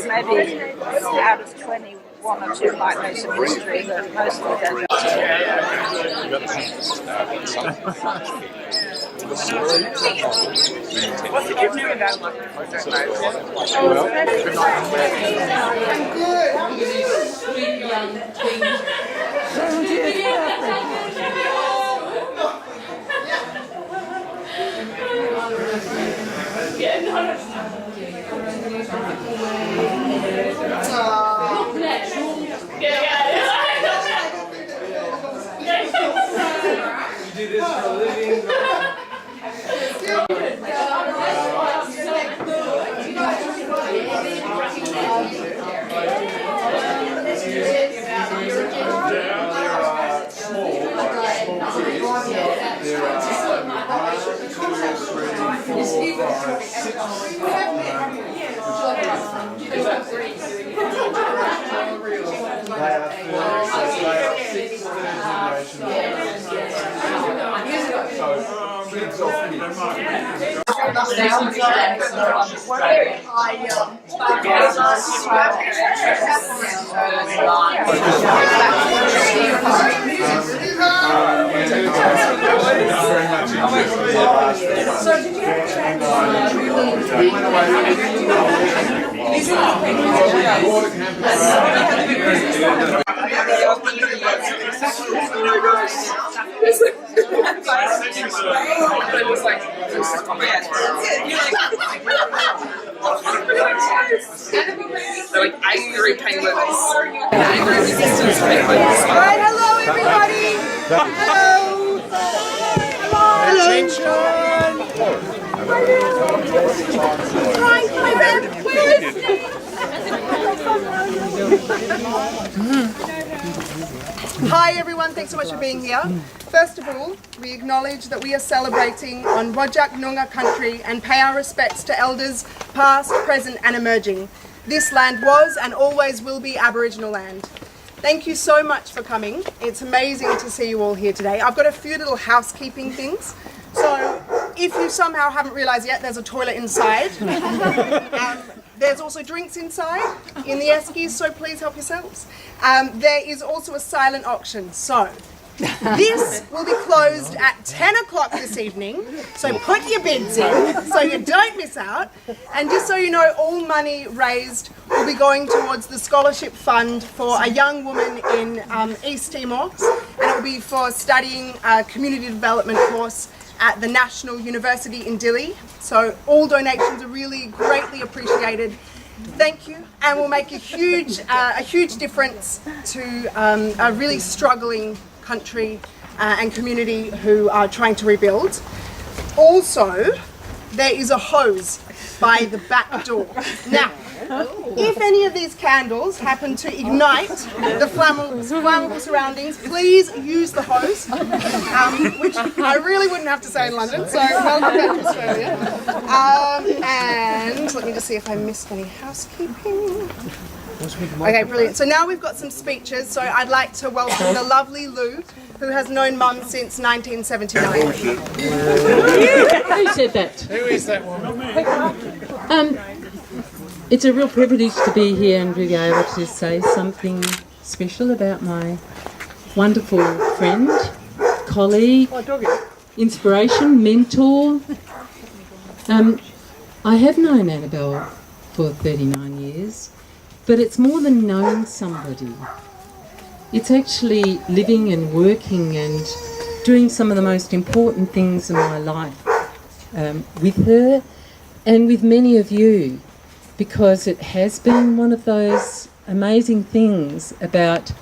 Maybe out of 20, one or two might know some history, but most of them don't. What's the gift doing down like? You do this for a living. They're like angry penguins. Angry resistance penguins. Alright, hello everybody! Hello! Hello! Attention! Hi, Red, where is Hi everyone, thanks so much for being here. First of all, we acknowledge that we are celebrating on Whadjuk Noongar country and pay our respects to elders past, present and emerging. This land was and always will be Aboriginal land. Thank you so much for coming. It's amazing to see you all here today. I've got a few little housekeeping things. So if you somehow haven't realised yet, there's a toilet inside. There's also drinks inside in the eskies, so please help yourselves. There is also a silent auction. So this will be closed at 10 o'clock this evening, so put your bids in so you don't miss out. And just so you know, all money raised will be going towards the scholarship fund for a young woman in East Timor, and it will be for studying a community development course at the National University in Dili. So all donations are really greatly appreciated. Thank you, and will make a huge difference to a really struggling country and community who are trying to rebuild. Also, there is a hose by the back door. Now, if any of these candles happen to ignite the flammable surroundings, please use the hose, which I really wouldn't have to say in London, so welcome back to Australia. And let me just see if I missed any housekeeping. Okay, brilliant. So now we've got some speeches, so I'd like to welcome the lovely Lou, who has known Mum since 1979. Who said that? Who is that woman? It's a real privilege to be here and to be able to say something special about my wonderful friend, colleague, inspiration, mentor. I have known Annabelle for 39 years, but it's more than knowing somebody. It's actually living and working and doing some of the most important things in my life with her and with many of you, because it has been one of those amazing things about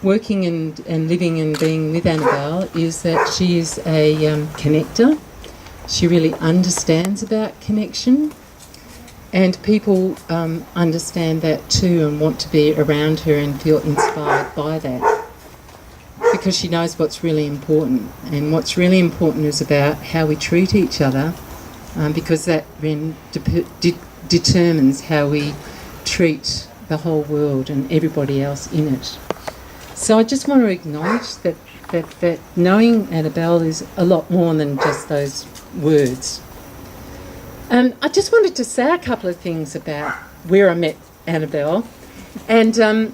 working and living and being with Annabelle is that she is a connector. She really understands about connection, and people understand that too and want to be around her and feel inspired by that, because she knows what's really important. And what's really important is about how we treat each other, because that then determines how we treat the whole world and everybody else in it. So I just want to acknowledge that knowing Annabelle is a lot more than just those words. I just wanted to say a couple of things about where I met Annabelle. And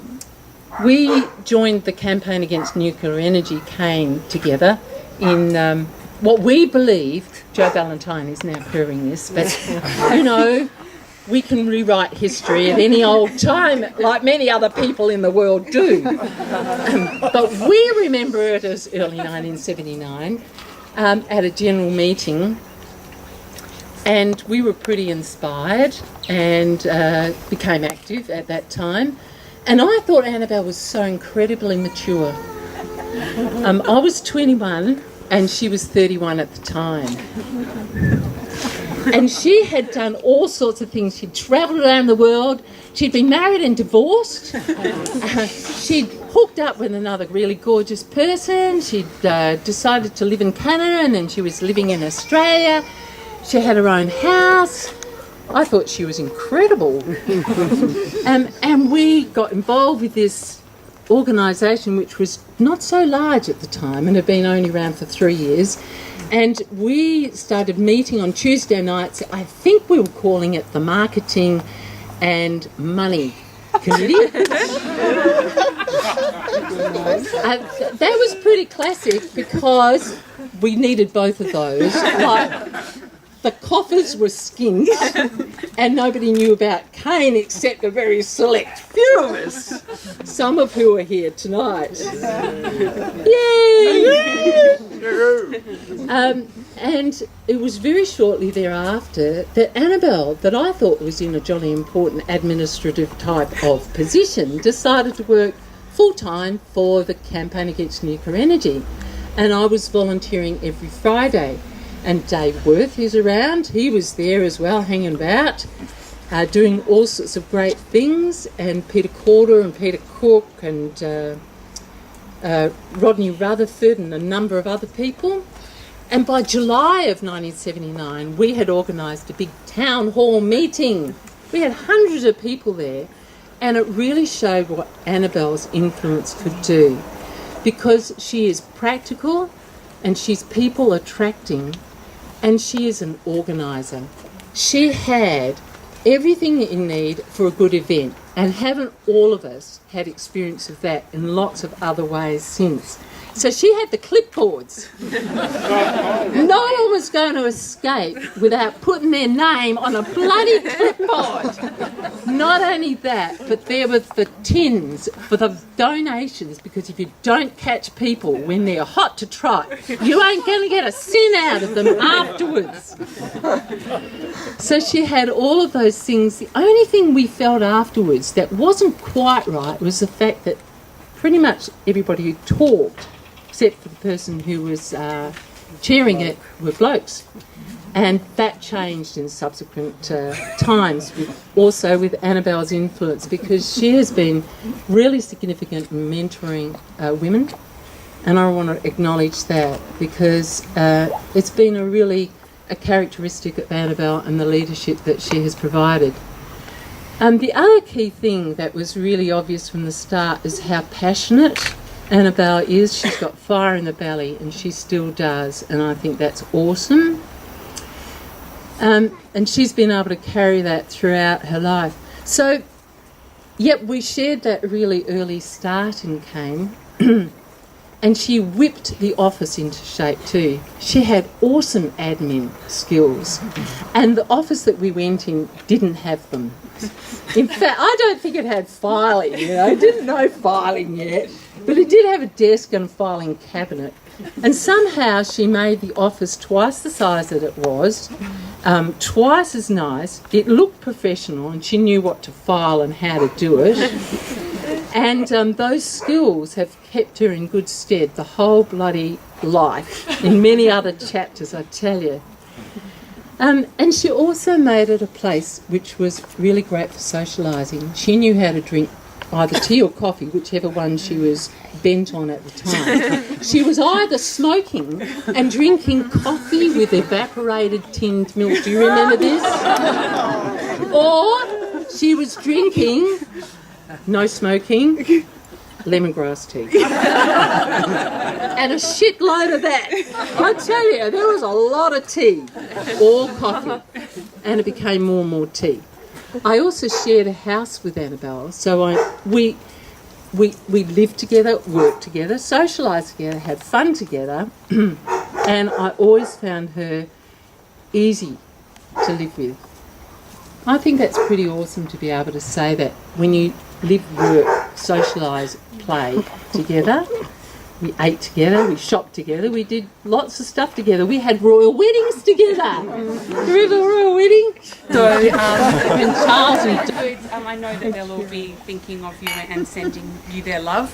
we joined the campaign against nuclear energy, came together in what we believe, Joe Valentine is now proving this, but you know, we can rewrite history at any old time, like many other people in the world do. But we remember it as early 1979 at a general meeting, and we were pretty inspired and became active at that time. And I thought Annabelle was so incredibly mature. I was 21 and she was 31 at the time. And she had done all sorts of things. She'd travelled around the world. She'd been married and divorced. She'd hooked up with another really gorgeous person. She'd decided to live in Canada, and then she was living in Australia. She had her own house. I thought she was incredible. And we got involved with this organisation, which was not so large at the time and had been only around for 3 years. And we started meeting on Tuesday nights. I think we were calling it the Marketing and Money Committee. That was pretty classic because we needed both of those. Like, the coffers were skint and nobody knew about cane except a very select few of us, some of who are here tonight. Yay! And it was very shortly thereafter that Annabelle, that I thought was in a jolly important administrative type of position, decided to work full-time for the campaign against nuclear energy. And I was volunteering every Friday. And Dave Worth, who's around, he was there as well, hanging about, doing all sorts of great things. And Peter Corder and Peter Cook and Rodney Rutherford and a number of other people. And by July of 1979, we had organised a big town hall meeting. We had hundreds of people there, and it really showed what Annabelle's influence could do, because she is practical and she's people attracting, and she is an organiser. She had everything that you need for a good event, and haven't all of us had experience of that in lots of other ways since? So she had the clipboards. No one was going to escape without putting their name on a bloody clipboard. Not only that, but there were the tins for the donations, because if you don't catch people when they're hot to trot, you ain't going to get a cent out of them afterwards. So she had all of those things. The only thing we felt afterwards that wasn't quite right was the fact that pretty much everybody who talked, except for the person who was chairing it, were blokes. And that changed in subsequent times, also with Annabelle's influence, because she has been really significant in mentoring women. And I want to acknowledge that, because it's been a characteristic of Annabelle and the leadership that she has provided. The other key thing that was really obvious from the start is how passionate Annabelle is. She's got fire in the belly, and she still does, and I think that's awesome. And she's been able to carry that throughout her life. So, yep, we shared that really early start in Cane, and she whipped the office into shape too. She had awesome admin skills, and the office that we went in didn't have them. In fact, I don't think it had filing, it didn't know filing yet, but it did have a desk and a filing cabinet. And somehow she made the office twice the size that it was, twice as nice. It looked professional, and she knew what to file and how to do it. And those skills have kept her in good stead the whole bloody life, in many other chapters, I tell you. And she also made it a place which was really great for socialising. She knew how to drink either tea or coffee, whichever one she was bent on at the time. She was either smoking and drinking coffee with evaporated tinned milk. Do you remember this? Or she was drinking, no smoking, lemongrass tea. And a shitload of that. I tell you, there was a lot of tea or coffee. And it became more and more tea. I also shared a house with Annabelle, so we lived together, worked together, socialised together, had fun together, and I always found her easy to live with. I think that's pretty awesome to be able to say that when you live, work, socialise, play together. We ate together, we shopped together, we did lots of stuff together. We had royal weddings together. Remember the royal wedding? So, when Charles and I know that they'll all be thinking of you and sending you their love.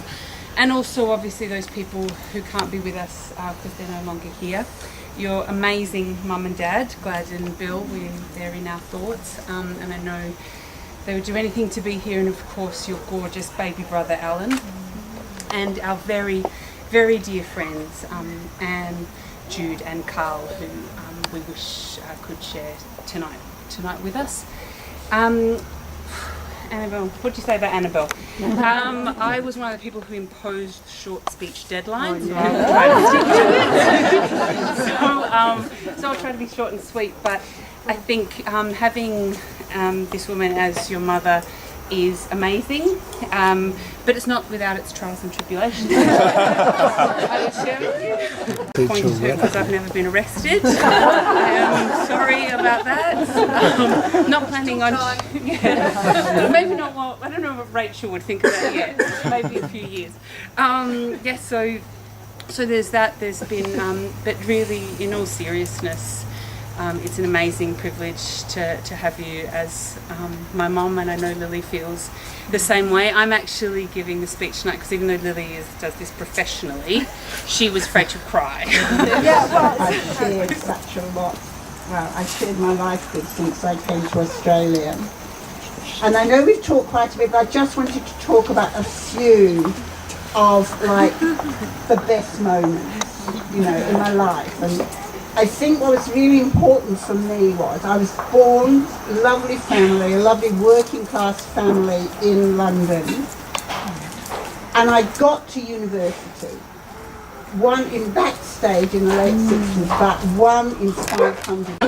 And also, obviously, those people who can't be with us because they're no longer here. Your amazing mum and dad, Glad and Bill, they're in our thoughts. And I know they would do anything to be here. And, of course, your gorgeous baby brother, Alan. And our very, very dear friends, Anne, Jude and Carl, who we wish could share tonight with us. Annabelle, what did you say about Annabelle? I was one of the people who imposed short speech deadlines. So I'll try to be short and sweet, but I think having this woman as your mother is amazing, but it's not without its trials and tribulations. I will share with you. Point to because I've never been arrested. I am sorry about that. Not planning on. Yeah. Maybe not. Well, I don't know what Rachel would think of that yet. Maybe a few years. Yes. So there's that. There's been, but really, in all seriousness, it's an amazing privilege to have you as my mum, and I know Lily feels the same way. I'm actually giving the speech tonight because even though Lily does this professionally, she was afraid to cry. Yeah, well, I've shared such a lot. Well, I've shared my life with since I came to Australia. And I know we've talked quite a bit, but I just wanted to talk about a few of, like, the best moments, you know, in my life. And I think what was really important for me was I was born, lovely family, a lovely working class family in London, and I got to university, one in backstage in the late 60s, but one in 500.